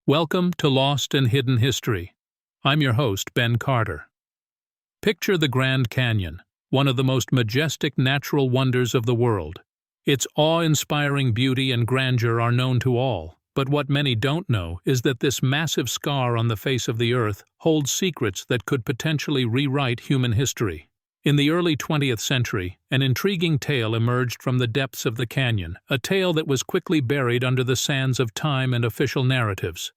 Welcome to Lost and Hidden History. I'm your host, Ben Carter. Picture the Grand Canyon, one of the most majestic natural wonders of the world. Its awe-inspiring beauty and grandeur are known to all, but what many don't know is that this massive scar on the face of the Earth holds secrets that could potentially rewrite human history. In the early 20th century, an intriguing tale emerged from the depths of the canyon, a tale that was quickly buried under the sands of time and official narratives.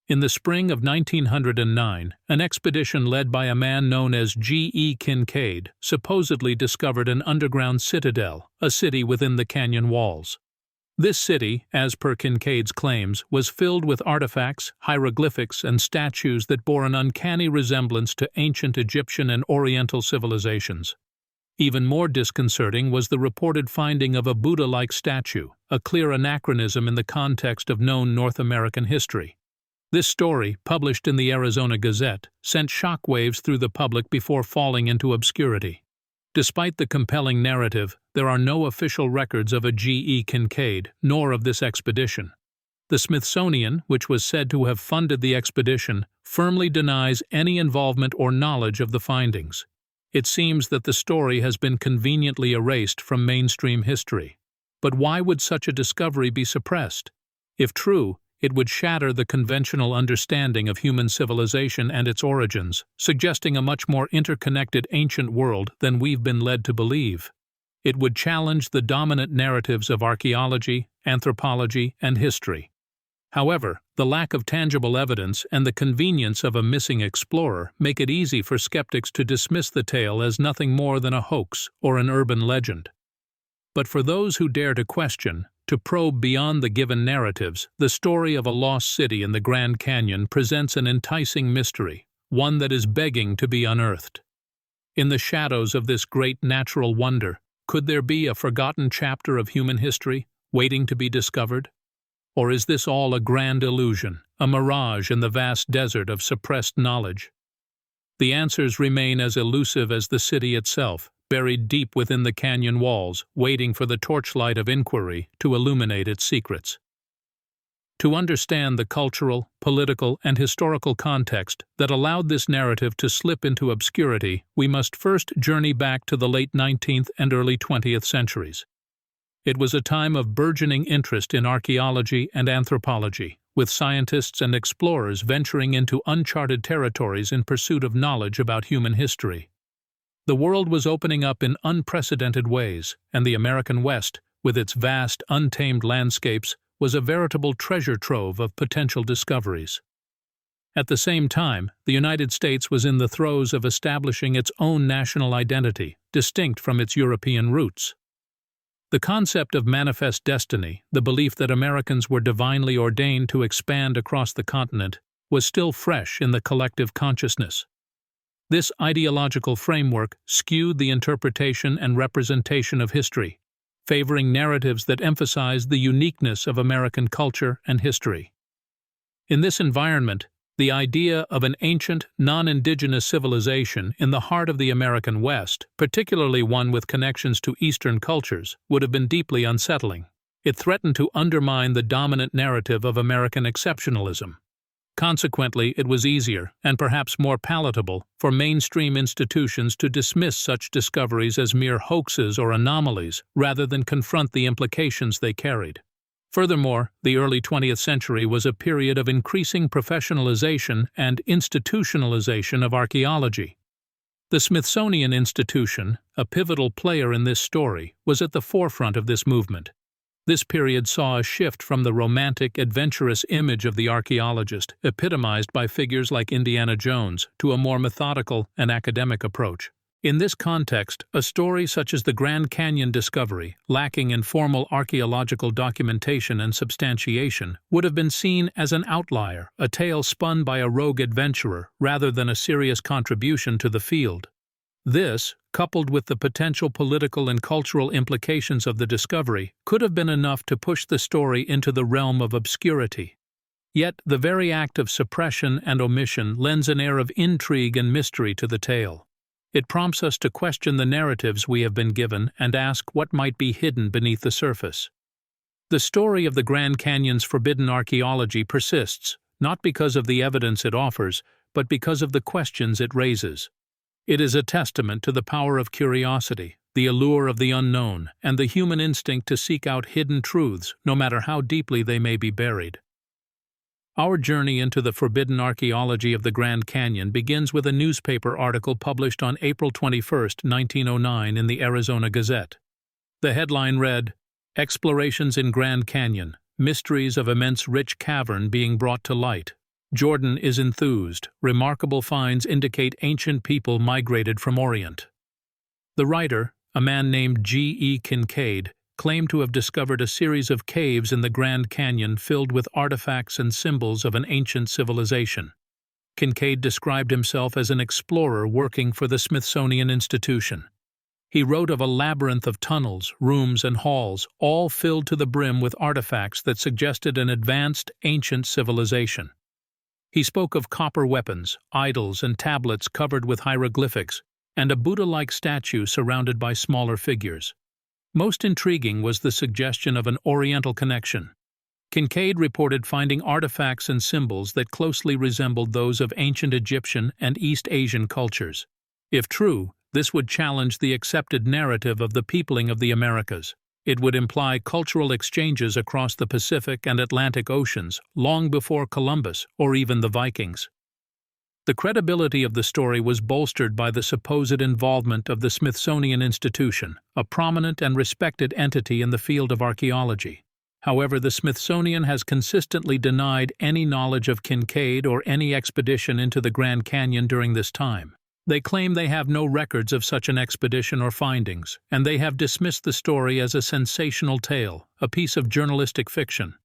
In the spring of 1909, an expedition led by a man known as G.E. Kincaid supposedly discovered an underground citadel, a city within the canyon walls. This city, as per Kincaid's claims, was filled with artifacts, hieroglyphics, and statues that bore an uncanny resemblance to ancient Egyptian and Oriental civilizations. Even more disconcerting was the reported finding of a Buddha-like statue, a clear anachronism in the context of known North American history. This story, published in the Arizona Gazette, sent shockwaves through the public before falling into obscurity. Despite the compelling narrative, there are no official records of a G.E. Kincaid, nor of this expedition. The Smithsonian, which was said to have funded the expedition, firmly denies any involvement or knowledge of the findings. It seems that the story has been conveniently erased from mainstream history. But why would such a discovery be suppressed? If true, it would shatter the conventional understanding of human civilization and its origins, suggesting a much more interconnected ancient world than we've been led to believe. It would challenge the dominant narratives of archaeology, anthropology, and history. However, the lack of tangible evidence and the convenience of a missing explorer make it easy for skeptics to dismiss the tale as nothing more than a hoax or an urban legend. But for those who dare to question, to probe beyond the given narratives, the story of a lost city in the Grand Canyon presents an enticing mystery, one that is begging to be unearthed. In the shadows of this great natural wonder, could there be a forgotten chapter of human history, waiting to be discovered? Or is this all a grand illusion, a mirage in the vast desert of suppressed knowledge? The answers remain as elusive as the city itself, buried deep within the canyon walls, waiting for the torchlight of inquiry to illuminate its secrets. To understand the cultural, political, and historical context that allowed this narrative to slip into obscurity, we must first journey back to the late 19th and early 20th centuries. It was a time of burgeoning interest in archaeology and anthropology, with scientists and explorers venturing into uncharted territories in pursuit of knowledge about human history. The world was opening up in unprecedented ways, and the American West, with its vast, untamed landscapes, was a veritable treasure trove of potential discoveries. At the same time, the United States was in the throes of establishing its own national identity, distinct from its European roots. The concept of manifest destiny, the belief that Americans were divinely ordained to expand across the continent, was still fresh in the collective consciousness. This ideological framework skewed the interpretation and representation of history, favoring narratives that emphasized the uniqueness of American culture and history. In this environment, the idea of an ancient, non-indigenous civilization in the heart of the American West, particularly one with connections to Eastern cultures, would have been deeply unsettling. It threatened to undermine the dominant narrative of American exceptionalism. Consequently, it was easier, and perhaps more palatable, for mainstream institutions to dismiss such discoveries as mere hoaxes or anomalies rather than confront the implications they carried. Furthermore, the early 20th century was a period of increasing professionalization and institutionalization of archaeology. The Smithsonian Institution, a pivotal player in this story, was at the forefront of this movement. This period saw a shift from the romantic, adventurous image of the archaeologist, epitomized by figures like Indiana Jones, to a more methodical and academic approach. In this context, a story such as the Grand Canyon discovery, lacking in formal archaeological documentation and substantiation, would have been seen as an outlier, a tale spun by a rogue adventurer, rather than a serious contribution to the field. This, coupled with the potential political and cultural implications of the discovery, could have been enough to push the story into the realm of obscurity. Yet, the very act of suppression and omission lends an air of intrigue and mystery to the tale. It prompts us to question the narratives we have been given and ask what might be hidden beneath the surface. The story of the Grand Canyon's forbidden archaeology persists, not because of the evidence it offers, but because of the questions it raises. It is a testament to the power of curiosity, the allure of the unknown, and the human instinct to seek out hidden truths, no matter how deeply they may be buried. Our journey into the forbidden archaeology of the Grand Canyon begins with a newspaper article published on April 21, 1909 in the Arizona Gazette. The headline read, "Explorations in Grand Canyon, Mysteries of Immense Rich Cavern Being Brought to Light. Jordan is enthused. Remarkable finds indicate ancient people migrated from Orient." The writer, a man named G.E. Kincaid, claimed to have discovered a series of caves in the Grand Canyon filled with artifacts and symbols of an ancient civilization. Kincaid described himself as an explorer working for the Smithsonian Institution. He wrote of a labyrinth of tunnels, rooms, and halls, all filled to the brim with artifacts that suggested an advanced, ancient civilization. He spoke of copper weapons, idols, and tablets covered with hieroglyphics, and a Buddha-like statue surrounded by smaller figures. Most intriguing was the suggestion of an Oriental connection. Kincaid reported finding artifacts and symbols that closely resembled those of ancient Egyptian and East Asian cultures. If true, this would challenge the accepted narrative of the peopling of the Americas. It would imply cultural exchanges across the Pacific and Atlantic Oceans long before Columbus or even the Vikings. The credibility of the story was bolstered by the supposed involvement of the Smithsonian Institution, a prominent and respected entity in the field of archaeology. However, the Smithsonian has consistently denied any knowledge of Kincaid or any expedition into the Grand Canyon during this time. They claim they have no records of such an expedition or findings, and they have dismissed the story as a sensational tale, a piece of journalistic fiction.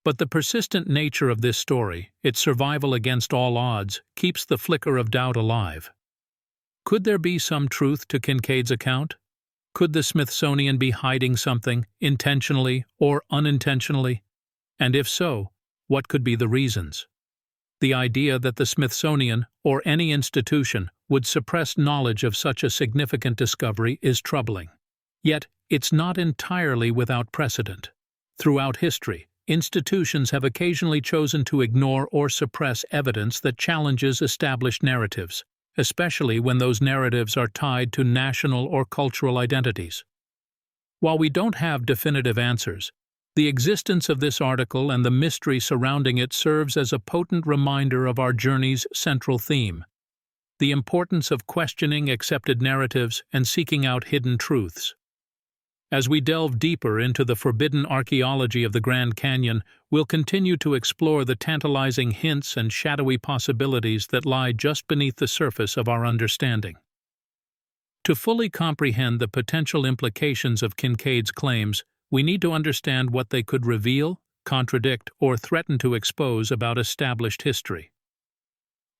But the persistent nature of this story, its survival against all odds, keeps the flicker of doubt alive. Could there be some truth to Kincaid's account? Could the Smithsonian be hiding something, intentionally or unintentionally? And if so, what could be the reasons? The idea that the Smithsonian, or any institution, would suppress knowledge of such a significant discovery is troubling. Yet, it's not entirely without precedent. Throughout history, institutions have occasionally chosen to ignore or suppress evidence that challenges established narratives, especially when those narratives are tied to national or cultural identities. While we don't have definitive answers, the existence of this article and the mystery surrounding it serves as a potent reminder of our journey's central theme: the importance of questioning accepted narratives and seeking out hidden truths. As we delve deeper into the forbidden archaeology of the Grand Canyon, we'll continue to explore the tantalizing hints and shadowy possibilities that lie just beneath the surface of our understanding. To fully comprehend the potential implications of Kincaid's claims, we need to understand what they could reveal, contradict, or threaten to expose about established history.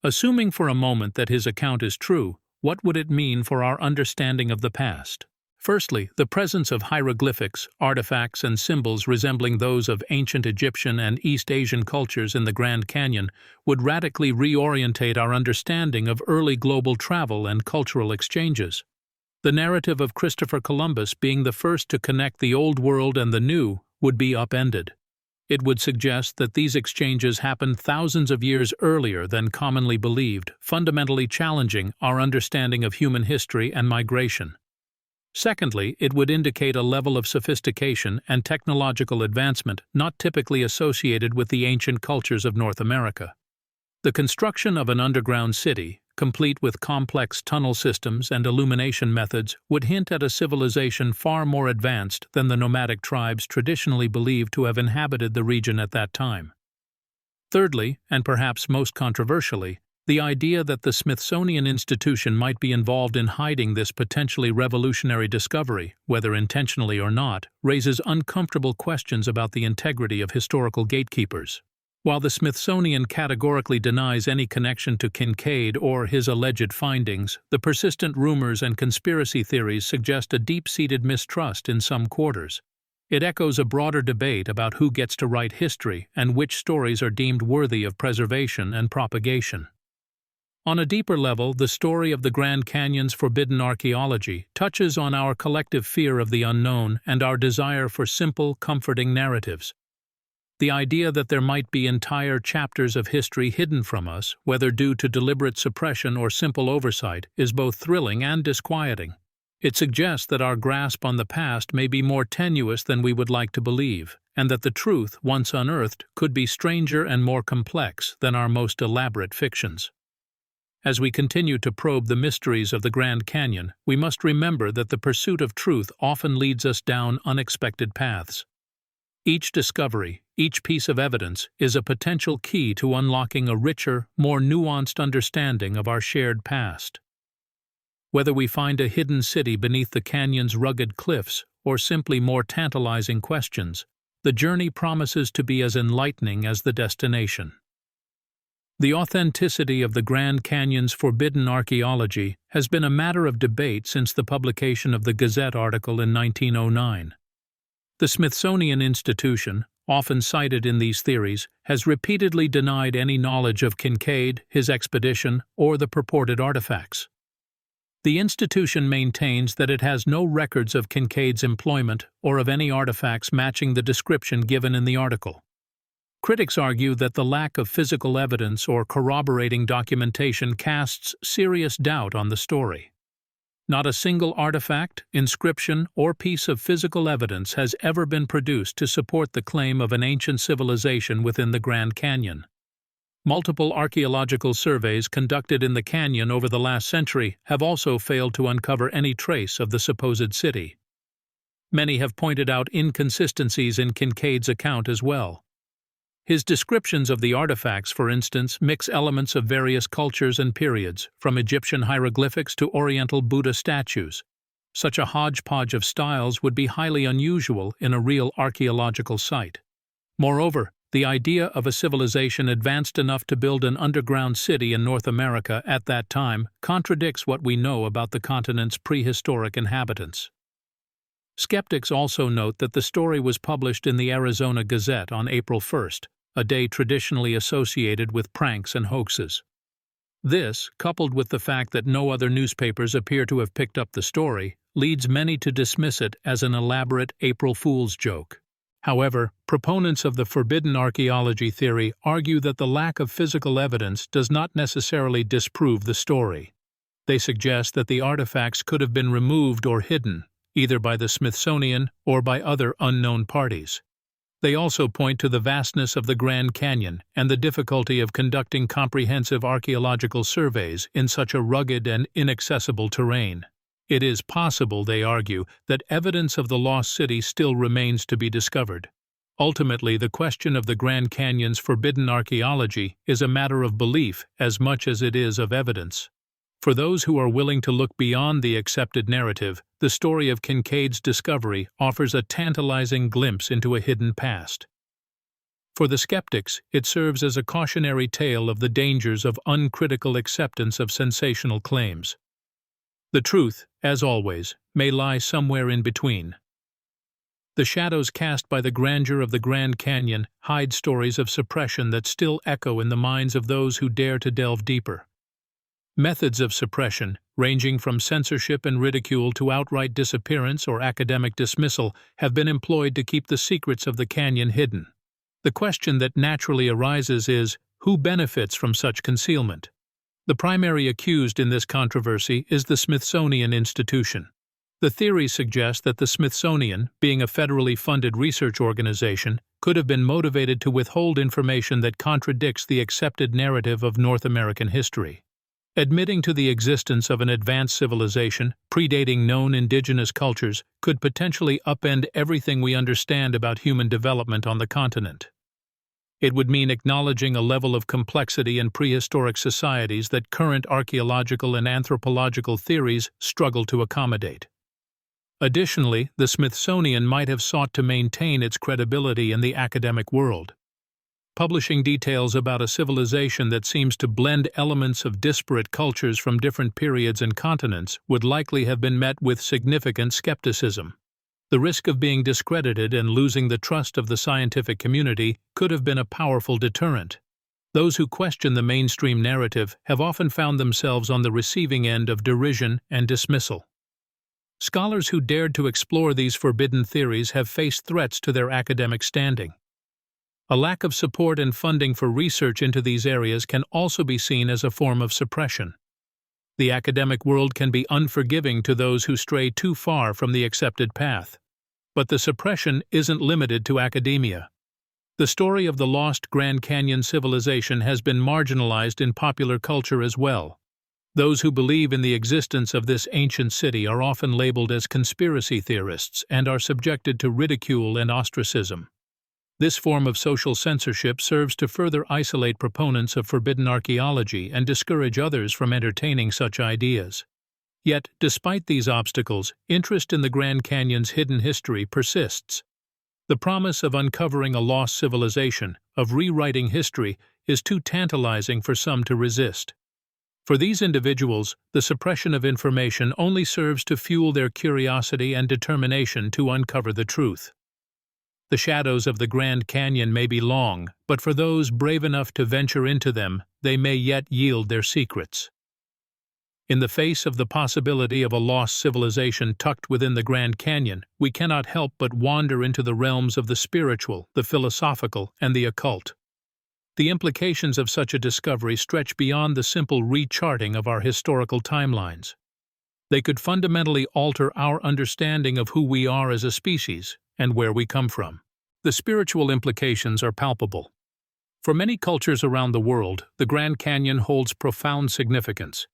Assuming for a moment that his account is true, what would it mean for our understanding of the past? Firstly, the presence of hieroglyphics, artifacts, and symbols resembling those of ancient Egyptian and East Asian cultures in the Grand Canyon would radically reorientate our understanding of early global travel and cultural exchanges. The narrative of Christopher Columbus being the first to connect the Old World and the New would be upended. It would suggest that these exchanges happened thousands of years earlier than commonly believed, fundamentally challenging our understanding of human history and migration. Secondly, it would indicate a level of sophistication and technological advancement not typically associated with the ancient cultures of North America. The construction of an underground city, complete with complex tunnel systems and illumination methods, would hint at a civilization far more advanced than the nomadic tribes traditionally believed to have inhabited the region at that time. Thirdly, and perhaps most controversially, the idea that the Smithsonian Institution might be involved in hiding this potentially revolutionary discovery, whether intentionally or not, raises uncomfortable questions about the integrity of historical gatekeepers. While the Smithsonian categorically denies any connection to Kincaid or his alleged findings, the persistent rumors and conspiracy theories suggest a deep-seated mistrust in some quarters. It echoes a broader debate about who gets to write history and which stories are deemed worthy of preservation and propagation. On a deeper level, the story of the Grand Canyon's forbidden archaeology touches on our collective fear of the unknown and our desire for simple, comforting narratives. The idea that there might be entire chapters of history hidden from us, whether due to deliberate suppression or simple oversight, is both thrilling and disquieting. It suggests that our grasp on the past may be more tenuous than we would like to believe, and that the truth, once unearthed, could be stranger and more complex than our most elaborate fictions. As we continue to probe the mysteries of the Grand Canyon, we must remember that the pursuit of truth often leads us down unexpected paths. Each discovery, each piece of evidence, is a potential key to unlocking a richer, more nuanced understanding of our shared past. Whether we find a hidden city beneath the canyon's rugged cliffs or simply more tantalizing questions, the journey promises to be as enlightening as the destination. The authenticity of the Grand Canyon's forbidden archaeology has been a matter of debate since the publication of the Gazette article in 1909. The Smithsonian Institution, often cited in these theories, has repeatedly denied any knowledge of Kincaid, his expedition, or the purported artifacts. The institution maintains that it has no records of Kincaid's employment or of any artifacts matching the description given in the article. Critics argue that the lack of physical evidence or corroborating documentation casts serious doubt on the story. Not a single artifact, inscription, or piece of physical evidence has ever been produced to support the claim of an ancient civilization within the Grand Canyon. Multiple archaeological surveys conducted in the canyon over the last century have also failed to uncover any trace of the supposed city. Many have pointed out inconsistencies in Kincaid's account as well. His descriptions of the artifacts, for instance, mix elements of various cultures and periods, from Egyptian hieroglyphics to Oriental Buddha statues. Such a hodgepodge of styles would be highly unusual in a real archaeological site. Moreover, the idea of a civilization advanced enough to build an underground city in North America at that time contradicts what we know about the continent's prehistoric inhabitants. Skeptics also note that the story was published in the Arizona Gazette on April 1st, a day traditionally associated with pranks and hoaxes. This, coupled with the fact that no other newspapers appear to have picked up the story, leads many to dismiss it as an elaborate April Fool's joke. However, proponents of the forbidden archaeology theory argue that the lack of physical evidence does not necessarily disprove the story. They suggest that the artifacts could have been removed or hidden, either by the Smithsonian or by other unknown parties. They also point to the vastness of the Grand Canyon and the difficulty of conducting comprehensive archaeological surveys in such a rugged and inaccessible terrain. It is possible, they argue, that evidence of the lost city still remains to be discovered. Ultimately, the question of the Grand Canyon's forbidden archaeology is a matter of belief as much as it is of evidence. For those who are willing to look beyond the accepted narrative, the story of Kincaid's discovery offers a tantalizing glimpse into a hidden past. For the skeptics, it serves as a cautionary tale of the dangers of uncritical acceptance of sensational claims. The truth, as always, may lie somewhere in between. The shadows cast by the grandeur of the Grand Canyon hide stories of suppression that still echo in the minds of those who dare to delve deeper. Methods of suppression, ranging from censorship and ridicule to outright disappearance or academic dismissal, have been employed to keep the secrets of the canyon hidden. The question that naturally arises is, who benefits from such concealment? The primary accused in this controversy is the Smithsonian Institution. The theory suggests that the Smithsonian, being a federally funded research organization, could have been motivated to withhold information that contradicts the accepted narrative of North American history. Admitting to the existence of an advanced civilization, predating known indigenous cultures, could potentially upend everything we understand about human development on the continent. It would mean acknowledging a level of complexity in prehistoric societies that current archaeological and anthropological theories struggle to accommodate. Additionally, the Smithsonian might have sought to maintain its credibility in the academic world. Publishing details about a civilization that seems to blend elements of disparate cultures from different periods and continents would likely have been met with significant skepticism. The risk of being discredited and losing the trust of the scientific community could have been a powerful deterrent. Those who question the mainstream narrative have often found themselves on the receiving end of derision and dismissal. Scholars who dared to explore these forbidden theories have faced threats to their academic standing. A lack of support and funding for research into these areas can also be seen as a form of suppression. The academic world can be unforgiving to those who stray too far from the accepted path. But the suppression isn't limited to academia. The story of the lost Grand Canyon civilization has been marginalized in popular culture as well. Those who believe in the existence of this ancient city are often labeled as conspiracy theorists and are subjected to ridicule and ostracism. This form of social censorship serves to further isolate proponents of forbidden archaeology and discourage others from entertaining such ideas. Yet, despite these obstacles, interest in the Grand Canyon's hidden history persists. The promise of uncovering a lost civilization, of rewriting history, is too tantalizing for some to resist. For these individuals, the suppression of information only serves to fuel their curiosity and determination to uncover the truth. The shadows of the Grand Canyon may be long, but for those brave enough to venture into them, they may yet yield their secrets. In the face of the possibility of a lost civilization tucked within the Grand Canyon, we cannot help but wander into the realms of the spiritual, the philosophical, and the occult. The implications of such a discovery stretch beyond the simple recharting of our historical timelines. They could fundamentally alter our understanding of who we are as a species and where we come from. The spiritual implications are palpable. For many cultures around the world, the Grand Canyon holds profound significance.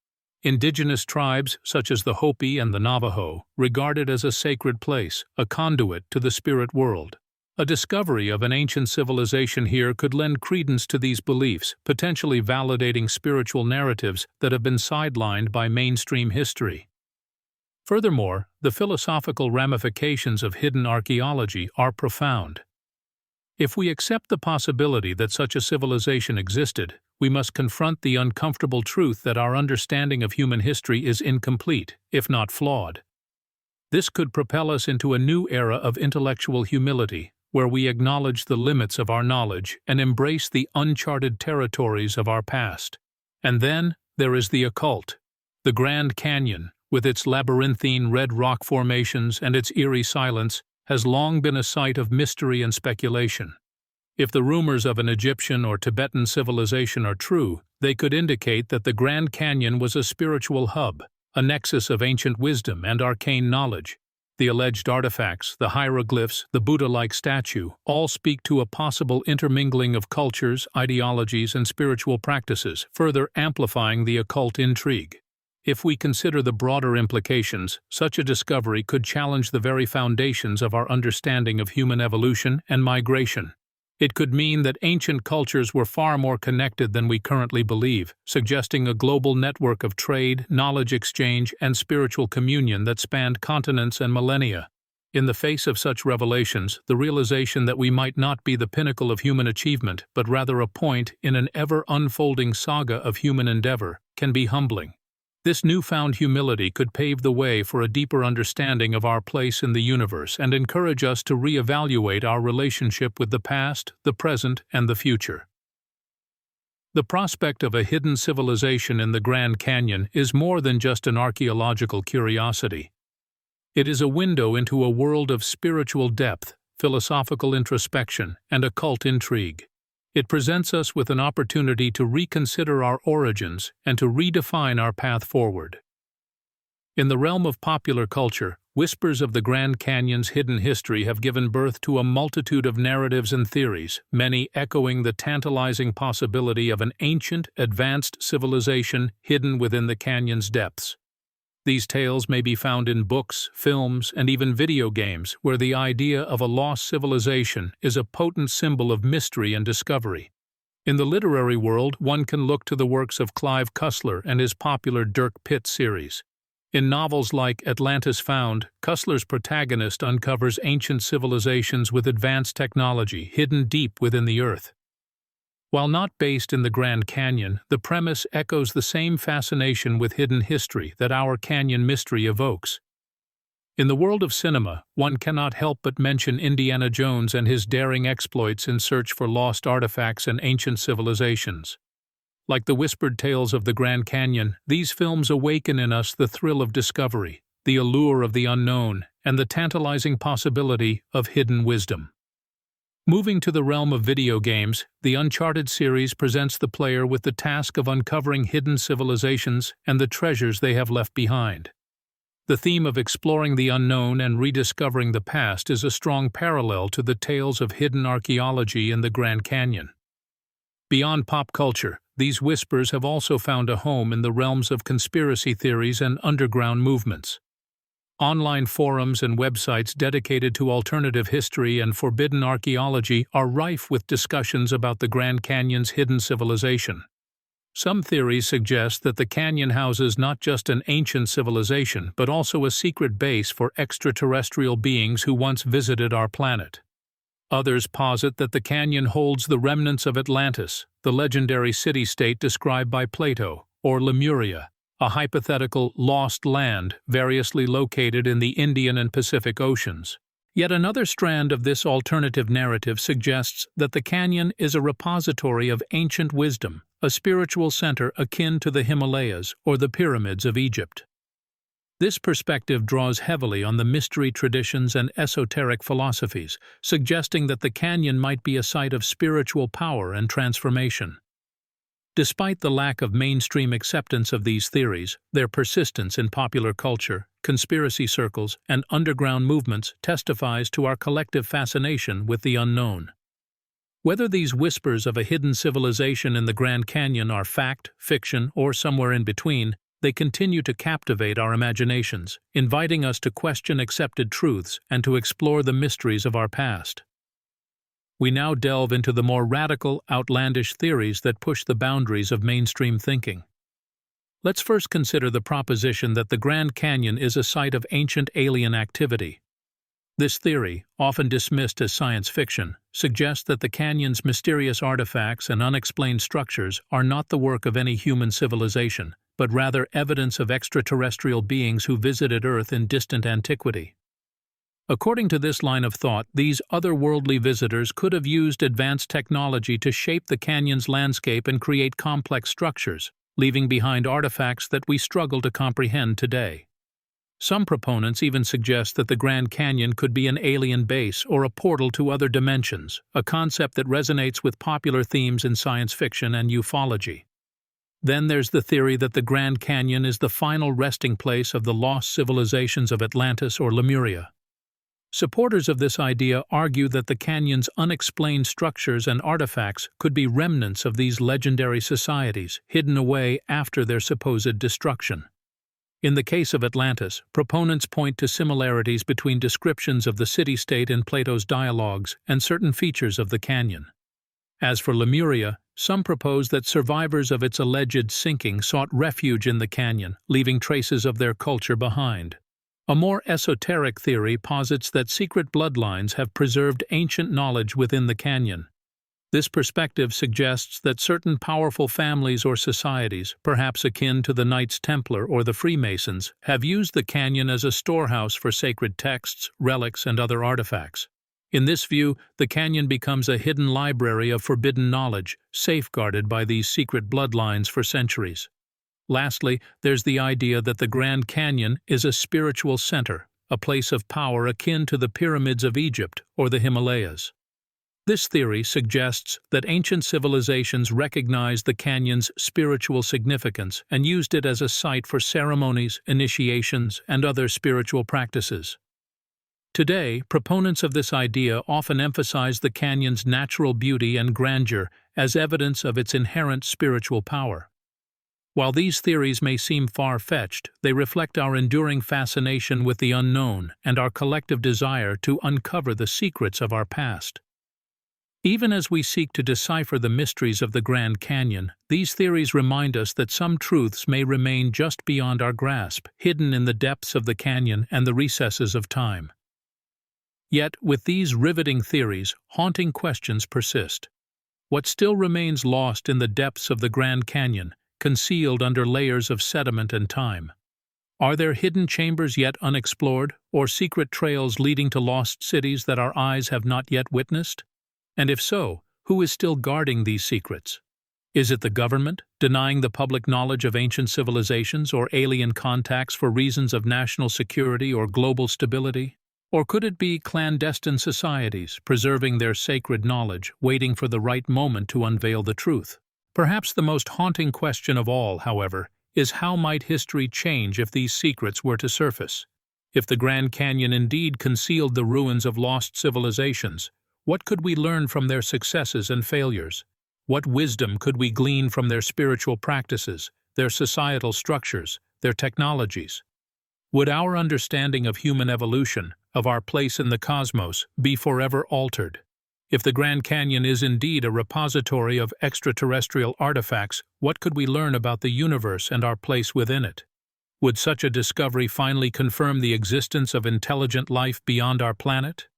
Indigenous tribes, such as the Hopi and the Navajo, regard it as a sacred place, a conduit to the spirit world. A discovery of an ancient civilization here could lend credence to these beliefs, potentially validating spiritual narratives that have been sidelined by mainstream history. Furthermore, the philosophical ramifications of hidden archaeology are profound. If we accept the possibility that such a civilization existed, we must confront the uncomfortable truth that our understanding of human history is incomplete, if not flawed. This could propel us into a new era of intellectual humility, where we acknowledge the limits of our knowledge and embrace the uncharted territories of our past. And then, there is the occult. The Grand Canyon, with its labyrinthine red rock formations and its eerie silence, has long been a site of mystery and speculation. If the rumors of an Egyptian or Tibetan civilization are true, they could indicate that the Grand Canyon was a spiritual hub, a nexus of ancient wisdom and arcane knowledge. The alleged artifacts, the hieroglyphs, the Buddha-like statue, all speak to a possible intermingling of cultures, ideologies, and spiritual practices, further amplifying the occult intrigue. If we consider the broader implications, such a discovery could challenge the very foundations of our understanding of human evolution and migration. It could mean that ancient cultures were far more connected than we currently believe, suggesting a global network of trade, knowledge exchange, and spiritual communion that spanned continents and millennia. In the face of such revelations, the realization that we might not be the pinnacle of human achievement, but rather a point in an ever-unfolding saga of human endeavor, can be humbling. This newfound humility could pave the way for a deeper understanding of our place in the universe and encourage us to reevaluate our relationship with the past, the present, and the future. The prospect of a hidden civilization in the Grand Canyon is more than just an archaeological curiosity. It is a window into a world of spiritual depth, philosophical introspection, and occult intrigue. It presents us with an opportunity to reconsider our origins and to redefine our path forward. In the realm of popular culture, whispers of the Grand Canyon's hidden history have given birth to a multitude of narratives and theories, many echoing the tantalizing possibility of an ancient, advanced civilization hidden within the canyon's depths. These tales may be found in books, films, and even video games, where the idea of a lost civilization is a potent symbol of mystery and discovery. In the literary world, one can look to the works of Clive Cussler and his popular Dirk Pitt series. In novels like Atlantis Found, Cussler's protagonist uncovers ancient civilizations with advanced technology hidden deep within the earth. While not based in the Grand Canyon, the premise echoes the same fascination with hidden history that our canyon mystery evokes. In the world of cinema, one cannot help but mention Indiana Jones and his daring exploits in search for lost artifacts and ancient civilizations. Like the whispered tales of the Grand Canyon, these films awaken in us the thrill of discovery, the allure of the unknown, and the tantalizing possibility of hidden wisdom. Moving to the realm of video games, the Uncharted series presents the player with the task of uncovering hidden civilizations and the treasures they have left behind. The theme of exploring the unknown and rediscovering the past is a strong parallel to the tales of hidden archaeology in the Grand Canyon. Beyond pop culture, these whispers have also found a home in the realms of conspiracy theories and underground movements. Online forums and websites dedicated to alternative history and forbidden archaeology are rife with discussions about the Grand Canyon's hidden civilization. Some theories suggest that the canyon houses not just an ancient civilization but also a secret base for extraterrestrial beings who once visited our planet. Others posit that the canyon holds the remnants of Atlantis, the legendary city-state described by Plato, or Lemuria, a hypothetical lost land variously located in the Indian and Pacific Oceans. Yet another strand of this alternative narrative suggests that the canyon is a repository of ancient wisdom, a spiritual center akin to the Himalayas or the pyramids of Egypt. This perspective draws heavily on the mystery traditions and esoteric philosophies, suggesting that the canyon might be a site of spiritual power and transformation. Despite the lack of mainstream acceptance of these theories, their persistence in popular culture, conspiracy circles, and underground movements testifies to our collective fascination with the unknown. Whether these whispers of a hidden civilization in the Grand Canyon are fact, fiction, or somewhere in between, they continue to captivate our imaginations, inviting us to question accepted truths and to explore the mysteries of our past. We now delve into the more radical, outlandish theories that push the boundaries of mainstream thinking. Let's first consider the proposition that the Grand Canyon is a site of ancient alien activity. This theory, often dismissed as science fiction, suggests that the canyon's mysterious artifacts and unexplained structures are not the work of any human civilization, but rather evidence of extraterrestrial beings who visited Earth in distant antiquity. According to this line of thought, these otherworldly visitors could have used advanced technology to shape the canyon's landscape and create complex structures, leaving behind artifacts that we struggle to comprehend today. Some proponents even suggest that the Grand Canyon could be an alien base or a portal to other dimensions, a concept that resonates with popular themes in science fiction and ufology. Then there's the theory that the Grand Canyon is the final resting place of the lost civilizations of Atlantis or Lemuria. Supporters of this idea argue that the canyon's unexplained structures and artifacts could be remnants of these legendary societies, hidden away after their supposed destruction. In the case of Atlantis, proponents point to similarities between descriptions of the city-state in Plato's dialogues and certain features of the canyon. As for Lemuria, some propose that survivors of its alleged sinking sought refuge in the canyon, leaving traces of their culture behind. A more esoteric theory posits that secret bloodlines have preserved ancient knowledge within the canyon. This perspective suggests that certain powerful families or societies, perhaps akin to the Knights Templar or the Freemasons, have used the canyon as a storehouse for sacred texts, relics, and other artifacts. In this view, the canyon becomes a hidden library of forbidden knowledge, safeguarded by these secret bloodlines for centuries. Lastly, there's the idea that the Grand Canyon is a spiritual center, a place of power akin to the pyramids of Egypt or the Himalayas. This theory suggests that ancient civilizations recognized the canyon's spiritual significance and used it as a site for ceremonies, initiations, and other spiritual practices. Today, proponents of this idea often emphasize the canyon's natural beauty and grandeur as evidence of its inherent spiritual power. While these theories may seem far-fetched, they reflect our enduring fascination with the unknown and our collective desire to uncover the secrets of our past. Even as we seek to decipher the mysteries of the Grand Canyon, these theories remind us that some truths may remain just beyond our grasp, hidden in the depths of the canyon and the recesses of time. Yet, with these riveting theories, haunting questions persist. What still remains lost in the depths of the Grand Canyon, concealed under layers of sediment and time? Are there hidden chambers yet unexplored, or secret trails leading to lost cities that our eyes have not yet witnessed? And if so, who is still guarding these secrets? Is it the government, denying the public knowledge of ancient civilizations or alien contacts for reasons of national security or global stability? Or could it be clandestine societies, preserving their sacred knowledge, waiting for the right moment to unveil the truth? Perhaps the most haunting question of all, however, is how might history change if these secrets were to surface? If the Grand Canyon indeed concealed the ruins of lost civilizations, what could we learn from their successes and failures? What wisdom could we glean from their spiritual practices, their societal structures, their technologies? Would our understanding of human evolution, of our place in the cosmos, be forever altered? If the Grand Canyon is indeed a repository of extraterrestrial artifacts, what could we learn about the universe and our place within it? Would such a discovery finally confirm the existence of intelligent life beyond our planet?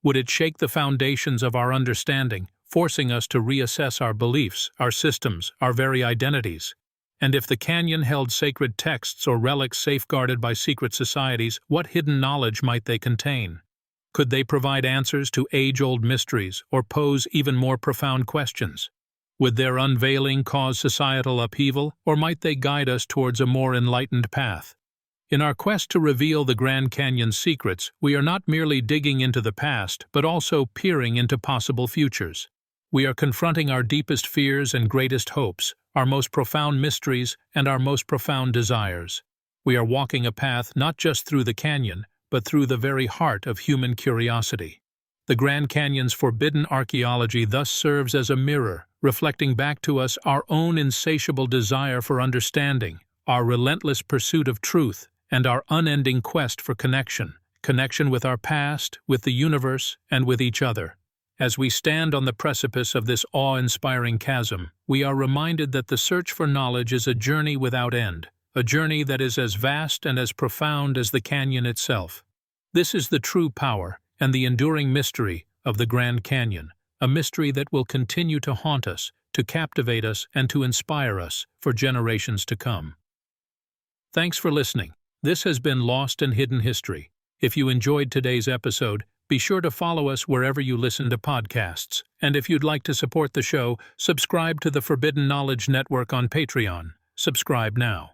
Would it shake the foundations of our understanding, forcing us to reassess our beliefs, our systems, our very identities? And if the canyon held sacred texts or relics safeguarded by secret societies, what hidden knowledge might they contain? Could they provide answers to age-old mysteries or pose even more profound questions? Would their unveiling cause societal upheaval, or might they guide us towards a more enlightened path? In our quest to reveal the Grand Canyon's secrets, we are not merely digging into the past, but also peering into possible futures. We are confronting our deepest fears and greatest hopes, our most profound mysteries and our most profound desires. We are walking a path not just through the canyon, but through the very heart of human curiosity. The Grand Canyon's forbidden archaeology thus serves as a mirror, reflecting back to us our own insatiable desire for understanding, our relentless pursuit of truth, and our unending quest for connection with our past, with the universe, and with each other. As we stand on the precipice of this awe-inspiring chasm, we are reminded that the search for knowledge is a journey without end, a journey that is as vast and as profound as the canyon itself. This is the true power and the enduring mystery of the Grand Canyon, a mystery that will continue to haunt us, to captivate us, and to inspire us for generations to come. Thanks for listening. This has been Lost and Hidden History. If you enjoyed today's episode, be sure to follow us wherever you listen to podcasts. And if you'd like to support the show, subscribe to the Forbidden Knowledge Network on Patreon. Subscribe now.